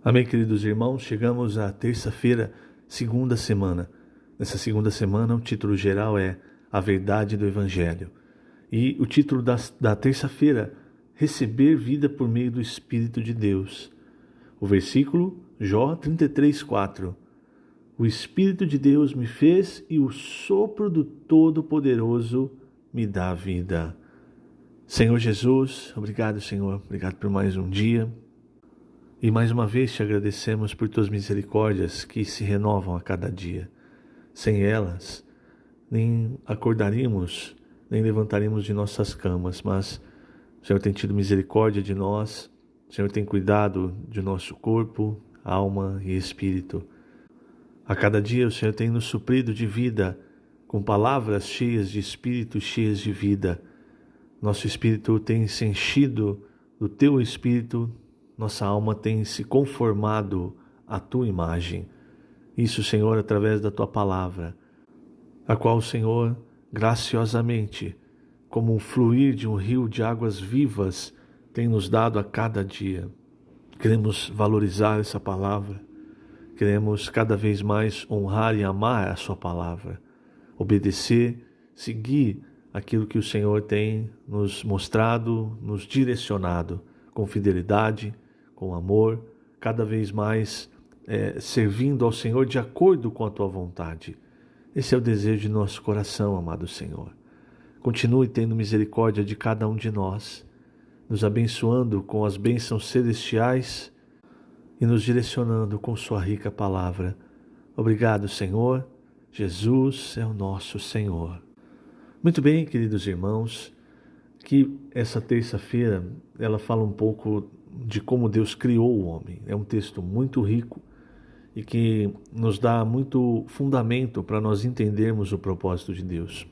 Amém, queridos irmãos, chegamos à terça-feira, segunda semana. Nessa segunda semana, o título geral é A Verdade do Evangelho. E o título da terça-feira, Receber Vida por Meio do Espírito de Deus. O versículo, Jó 33:4. O Espírito de Deus me fez e o sopro do Todo-Poderoso me dá vida. Senhor Jesus, obrigado, Senhor, obrigado por mais um dia. E mais uma vez te agradecemos por tuas misericórdias que se renovam a cada dia. Sem elas, nem acordaríamos, nem levantaríamos de nossas camas, mas o Senhor tem tido misericórdia de nós, o Senhor tem cuidado de nosso corpo, alma e espírito. A cada dia o Senhor tem nos suprido de vida, com palavras cheias de espírito, cheias de vida. Nosso espírito tem se enchido do teu espírito, nossa alma tem se conformado à tua imagem. Isso, Senhor, através da tua palavra, a qual o Senhor, graciosamente, como um fluir de um rio de águas vivas, tem nos dado a cada dia. Queremos valorizar essa palavra, queremos cada vez mais honrar e amar a sua palavra, obedecer, seguir aquilo que o Senhor tem nos mostrado, nos direcionado, com fidelidade, com amor, cada vez mais servindo ao Senhor de acordo com a tua vontade. Esse é o desejo de nosso coração, amado Senhor. Continue tendo misericórdia de cada um de nós, nos abençoando com as bênçãos celestiais e nos direcionando com sua rica palavra. Obrigado, Senhor. Jesus é o nosso Senhor. Muito bem, queridos irmãos, que essa terça-feira ela fala um pouco de como Deus criou o homem. É um texto muito rico e que nos dá muito fundamento para nós entendermos o propósito de Deus.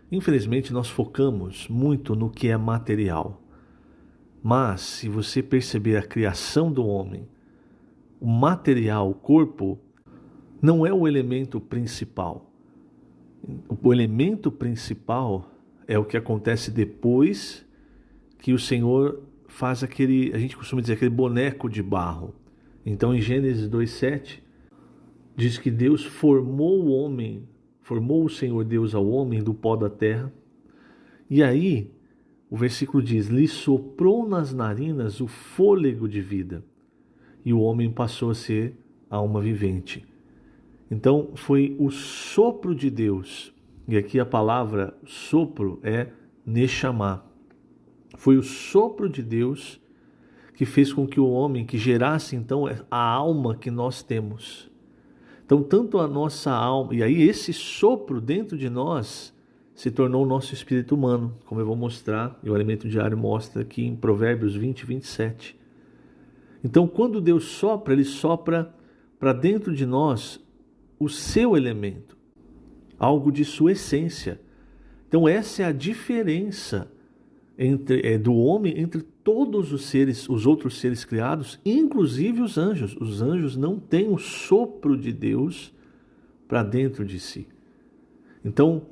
Infelizmente, nós focamos muito no que é material. Mas, se você perceber a criação do homem, o material, o corpo, não é o elemento principal. O elemento principal é o que acontece depois que o Senhor faz aquele, a gente costuma dizer, aquele boneco de barro. Então, em Gênesis 2:7, diz que Deus formou o homem, formou o Senhor Deus ao homem do pó da terra. E aí, o versículo diz, lhe soprou nas narinas o fôlego de vida. E o homem passou a ser alma vivente. Então, foi o sopro de Deus. E aqui a palavra sopro é Neshama. Foi o sopro de Deus que fez com que o homem, que gerasse então a alma que nós temos. Então, tanto a nossa alma, e aí esse sopro dentro de nós se tornou o nosso espírito humano, como eu vou mostrar, e o Alimento Diário mostra aqui em Provérbios 20:27. Então, quando Deus sopra, Ele sopra para dentro de nós o seu elemento, algo de sua essência. Então, essa é a diferença do homem entre todos os seres, os outros seres criados, inclusive os anjos. Os anjos não têm o sopro de Deus para dentro de si. Então,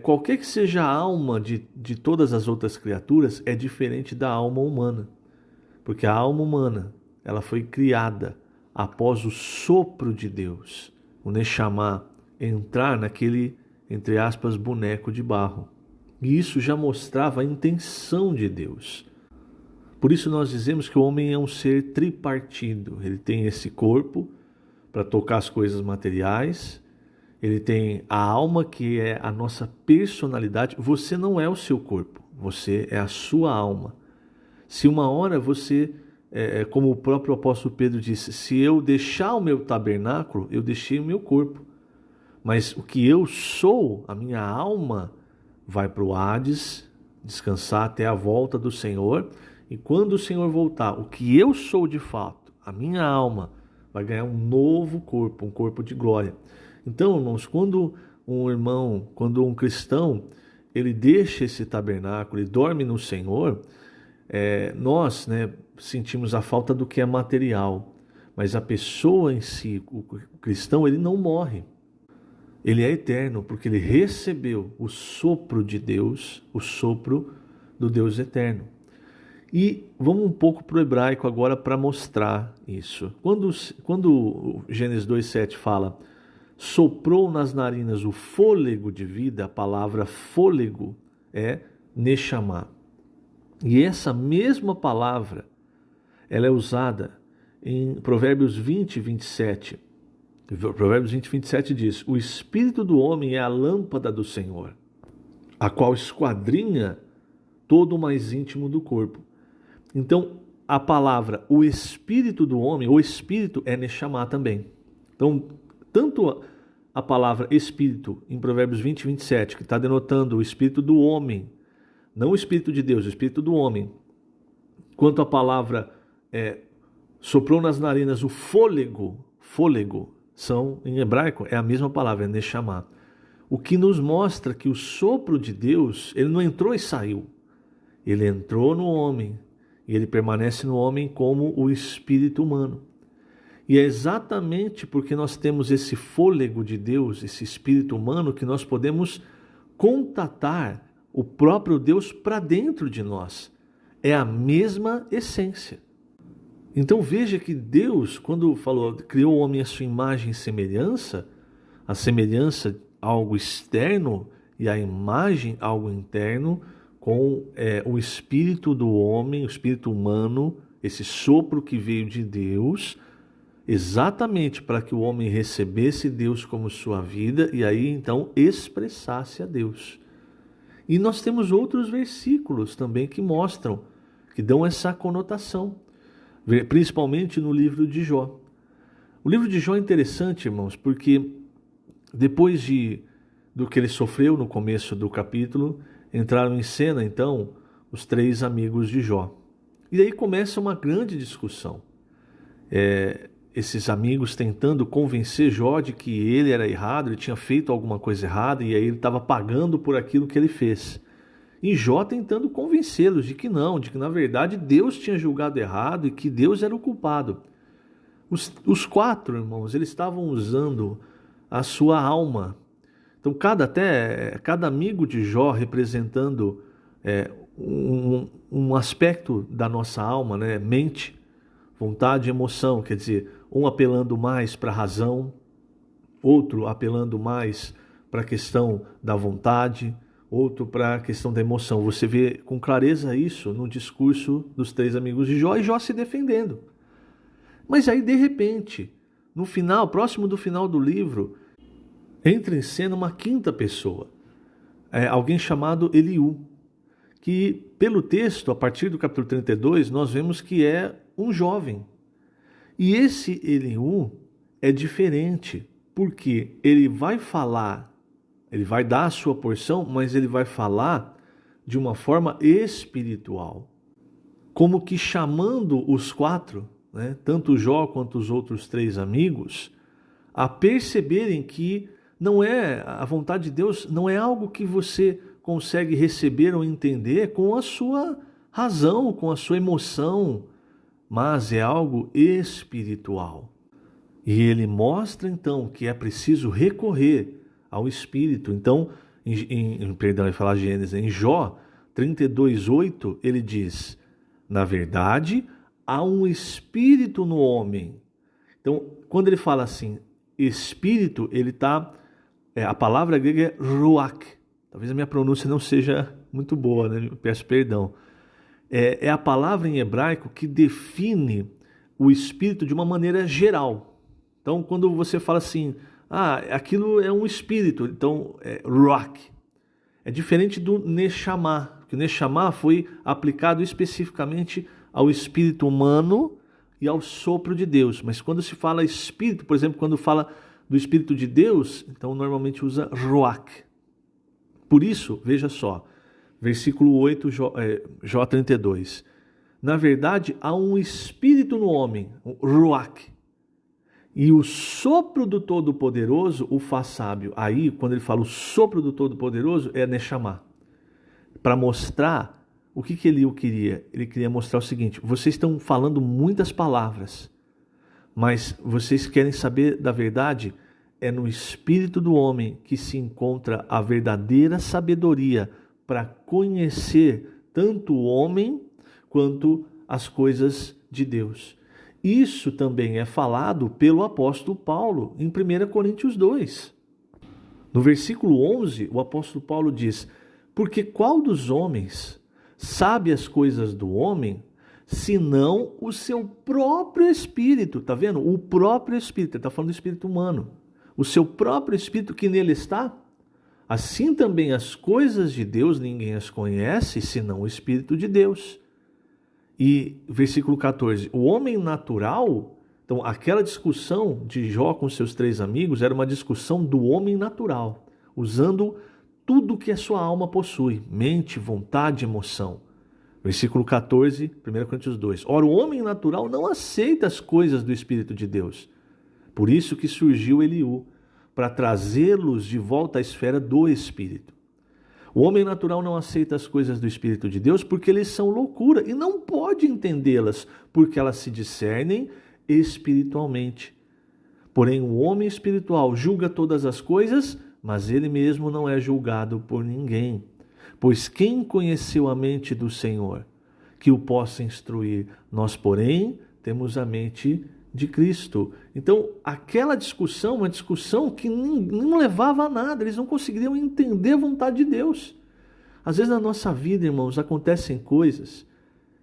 qualquer que seja a alma de todas as outras criaturas, é diferente da alma humana. Porque a alma humana, ela foi criada após o sopro de Deus, o Neshama, entrar naquele, entre aspas, boneco de barro. E isso já mostrava a intenção de Deus. Por isso nós dizemos que o homem é um ser tripartido. Ele tem esse corpo para tocar as coisas materiais. Ele tem a alma, que é a nossa personalidade. Você não é o seu corpo, você é a sua alma. Se uma hora você, como o próprio apóstolo Pedro disse, se eu deixar o meu tabernáculo, eu deixei o meu corpo. Mas o que eu sou, a minha alma, vai para o Hades, descansar até a volta do Senhor. E quando o Senhor voltar, o que eu sou de fato, a minha alma, vai ganhar um novo corpo, um corpo de glória. Então, irmãos, quando um cristão, ele deixa esse tabernáculo e dorme no Senhor, nós sentimos a falta do que é material. Mas a pessoa em si, o cristão, ele não morre. Ele é eterno, porque ele recebeu o sopro de Deus, o sopro do Deus eterno. E vamos um pouco para o hebraico agora para mostrar isso. Quando Gênesis 2,7 fala soprou nas narinas o fôlego de vida, a palavra fôlego é Neshama. E essa mesma palavra, ela é usada em Provérbios 20, 27. Provérbios 20, 27 diz: o espírito do homem é a lâmpada do Senhor, a qual esquadrinha todo o mais íntimo do corpo. Então, a palavra, o espírito do homem, o espírito é Neshama também. Então, tanto a palavra espírito, em Provérbios 20, 27, que está denotando o espírito do homem, não o espírito de Deus, o espírito do homem, quanto a palavra soprou nas narinas o fôlego, são, em hebraico, é a mesma palavra, é Neshama. O que nos mostra que o sopro de Deus, ele não entrou e saiu. Ele entrou no homem, e ele permanece no homem como o espírito humano. E é exatamente porque nós temos esse fôlego de Deus, esse espírito humano, que nós podemos contatar o próprio Deus para dentro de nós. É a mesma essência. Então veja que Deus, quando falou, criou o homem à sua imagem e semelhança, a semelhança algo externo e a imagem algo interno, com o espírito do homem, o espírito humano, esse sopro que veio de Deus, exatamente para que o homem recebesse Deus como sua vida e aí então expressasse a Deus. E nós temos outros versículos também que mostram, que dão essa conotação, principalmente no livro de Jó. O livro de Jó é interessante, irmãos, porque depois do que ele sofreu no começo do capítulo, entraram em cena, então, os 3 amigos de Jó. E aí começa uma grande discussão. Esses amigos tentando convencer Jó de que ele era errado, ele tinha feito alguma coisa errada e aí ele estava pagando por aquilo que ele fez. E Jó tentando convencê-los de que não, de que na verdade Deus tinha julgado errado e que Deus era o culpado. Os 4, irmãos, eles estavam usando a sua alma. Então, cada amigo de Jó representando um aspecto da nossa alma, né? Mente, vontade e emoção. Quer dizer, um apelando mais para a razão, outro apelando mais para a questão da vontade, outro para a questão da emoção. Você vê com clareza isso no discurso dos 3 amigos de Jó e Jó se defendendo. Mas aí, de repente, no final, próximo do final do livro, entra em cena uma 5ª pessoa, alguém chamado Eliú, que pelo texto, a partir do capítulo 32, nós vemos que é um jovem. E esse Eliú é diferente, porque ele vai falar, ele vai dar a sua porção, mas ele vai falar de uma forma espiritual, como que chamando os 4, né, tanto Jó quanto os outros 3 amigos, a perceberem que não é a vontade de Deus, não é algo que você consegue receber ou entender com a sua razão, com a sua emoção, mas é algo espiritual. E ele mostra então que é preciso recorrer ao Espírito. Então, ele fala Gênesis, em Jó 32:8, ele diz: na verdade, há um espírito no homem. Então, quando ele fala assim, espírito, ele está... a palavra grega é ruach. Talvez a minha pronúncia não seja muito boa, né? Peço perdão. É a palavra em hebraico que define o espírito de uma maneira geral. Então, quando você fala assim, aquilo é um espírito, então é ruach. É diferente do neshama, porque o neshama foi aplicado especificamente ao espírito humano e ao sopro de Deus. Mas quando se fala espírito, por exemplo, quando fala do Espírito de Deus, então normalmente usa ruach. Por isso, veja só, versículo 8, Jó 32. Na verdade, há um espírito no homem, um ruach, e o sopro do Todo-Poderoso o faz sábio. Aí, quando ele fala o sopro do Todo-Poderoso, é Neshama. Para mostrar o que Eliú queria. Ele queria mostrar o seguinte: vocês estão falando muitas palavras, mas vocês querem saber da verdade? É no espírito do homem que se encontra a verdadeira sabedoria para conhecer tanto o homem quanto às coisas de Deus. Isso também é falado pelo apóstolo Paulo em 1 Coríntios 2. No versículo 11, o apóstolo Paulo diz: porque qual dos homens sabe as coisas do homem, senão o seu próprio espírito? Tá vendo? O próprio espírito, ele está falando do espírito humano. O seu próprio espírito que nele está. Assim também as coisas de Deus ninguém as conhece, senão o Espírito de Deus. E versículo 14, o homem natural, então aquela discussão de Jó com seus 3 amigos era uma discussão do homem natural, usando tudo que a sua alma possui, mente, vontade, emoção. Versículo 14, 1 Coríntios 2, ora o homem natural não aceita as coisas do Espírito de Deus, por isso que surgiu Eliú, para trazê-los de volta à esfera do Espírito. O homem natural não aceita as coisas do Espírito de Deus porque eles são loucura e não pode entendê-las, porque elas se discernem espiritualmente. Porém, o homem espiritual julga todas as coisas, mas ele mesmo não é julgado por ninguém. Pois quem conheceu a mente do Senhor, que o possa instruir? Nós, porém, temos a mente de Cristo. Então, aquela discussão, uma discussão que não levava a nada, eles não conseguiriam entender a vontade de Deus. Às vezes na nossa vida, irmãos, acontecem coisas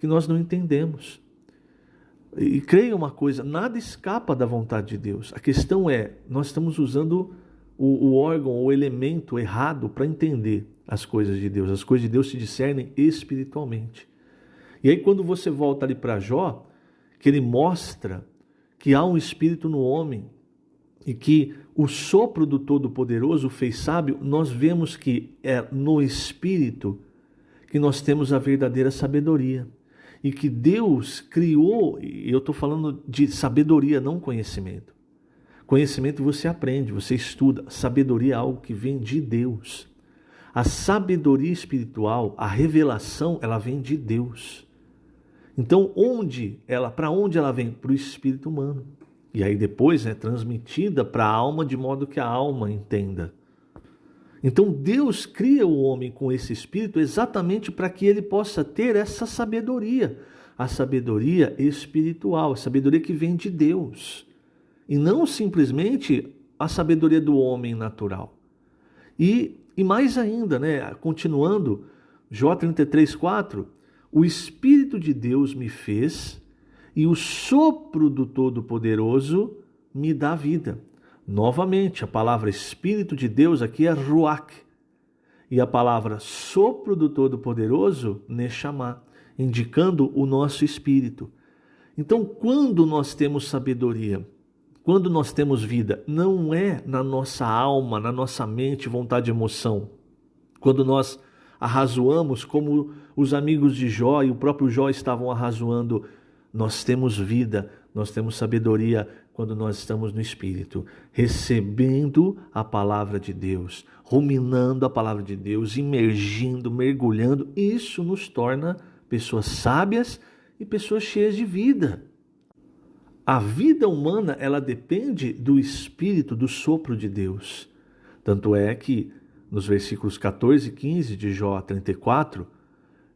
que nós não entendemos. E creia uma coisa, nada escapa da vontade de Deus. A questão é, nós estamos usando o órgão, o elemento errado para entender as coisas de Deus. As coisas de Deus se discernem espiritualmente. E aí quando você volta ali para Jó, que ele mostra que há um espírito no homem e que o sopro do Todo-Poderoso o fez sábio, nós vemos que é no espírito que nós temos a verdadeira sabedoria. E que Deus criou, e eu estou falando de sabedoria, não conhecimento. Conhecimento você aprende, você estuda. Sabedoria é algo que vem de Deus. A sabedoria espiritual, a revelação, ela vem de Deus. Então, para onde ela vem? Para o espírito humano. E aí depois é transmitida para a alma de modo que a alma entenda. Então Deus cria o homem com esse espírito exatamente para que ele possa ter essa sabedoria. A sabedoria espiritual, a sabedoria que vem de Deus. E não simplesmente a sabedoria do homem natural. E mais ainda, continuando, Jó 33:4, o Espírito de Deus me fez e o sopro do Todo-Poderoso me dá vida. Novamente, a palavra Espírito de Deus aqui é Ruach. E a palavra sopro do Todo-Poderoso, Neshama, indicando o nosso espírito. Então, quando nós temos sabedoria, quando nós temos vida, não é na nossa alma, na nossa mente, vontade e emoção. Quando nós arrazoamos como os amigos de Jó e o próprio Jó estavam arrazoando, nós temos vida, nós temos sabedoria quando nós estamos no Espírito, recebendo a palavra de Deus, ruminando a palavra de Deus, imergindo, mergulhando. Isso nos torna pessoas sábias e pessoas cheias de vida. A vida humana, ela depende do Espírito, do sopro de Deus. Tanto é que nos versículos 14 e 15 de Jó 34,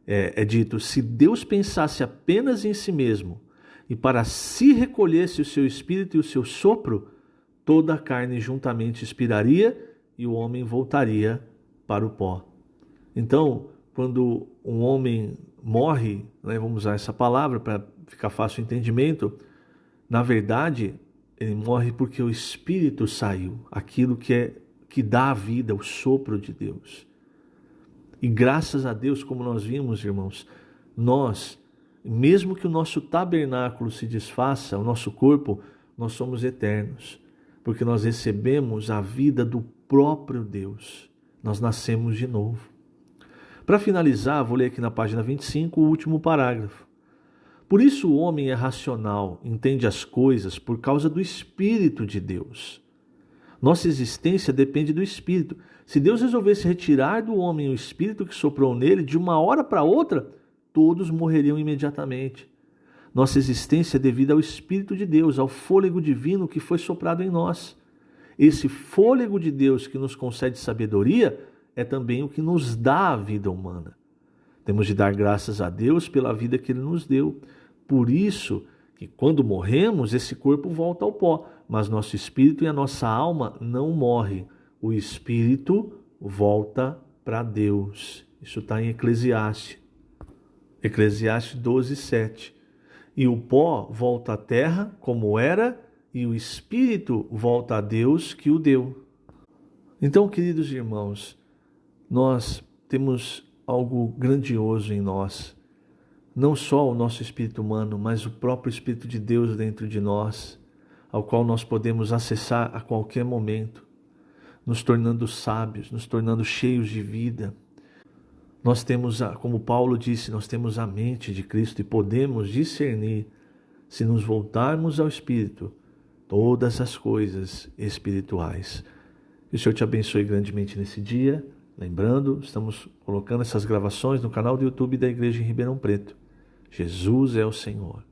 é dito: se Deus pensasse apenas em si mesmo e para si recolhesse o seu espírito e o seu sopro, toda a carne juntamente expiraria e o homem voltaria para o pó. Então, quando um homem morre, vamos usar essa palavra para ficar fácil o entendimento, na verdade, ele morre porque o espírito saiu, aquilo que dá a vida, o sopro de Deus. E graças a Deus, como nós vimos, irmãos, nós, mesmo que o nosso tabernáculo se desfaça, o nosso corpo, nós somos eternos, porque nós recebemos a vida do próprio Deus. Nós nascemos de novo. Para finalizar, vou ler aqui na página 25 o último parágrafo. Por isso o homem é racional, entende as coisas por causa do Espírito de Deus. Nossa existência depende do Espírito. Se Deus resolvesse retirar do homem o Espírito que soprou nele, de uma hora para outra, todos morreriam imediatamente. Nossa existência é devida ao Espírito de Deus, ao fôlego divino que foi soprado em nós. Esse fôlego de Deus que nos concede sabedoria é também o que nos dá a vida humana. Temos de dar graças a Deus pela vida que Ele nos deu. Por isso que quando morremos, esse corpo volta ao pó, mas nosso espírito e a nossa alma não morrem. O espírito volta para Deus. Isso está em Eclesiastes 12:7. E o pó volta à terra como era, e o espírito volta a Deus que o deu. Então, queridos irmãos, nós temos algo grandioso em nós. Não só o nosso espírito humano, mas o próprio Espírito de Deus dentro de nós, ao qual nós podemos acessar a qualquer momento, nos tornando sábios, nos tornando cheios de vida. Nós temos, como Paulo disse, nós temos a mente de Cristo e podemos discernir, se nos voltarmos ao Espírito, todas as coisas espirituais. Que o Senhor te abençoe grandemente nesse dia. Lembrando, estamos colocando essas gravações no canal do YouTube da Igreja em Ribeirão Preto. Jesus é o Senhor.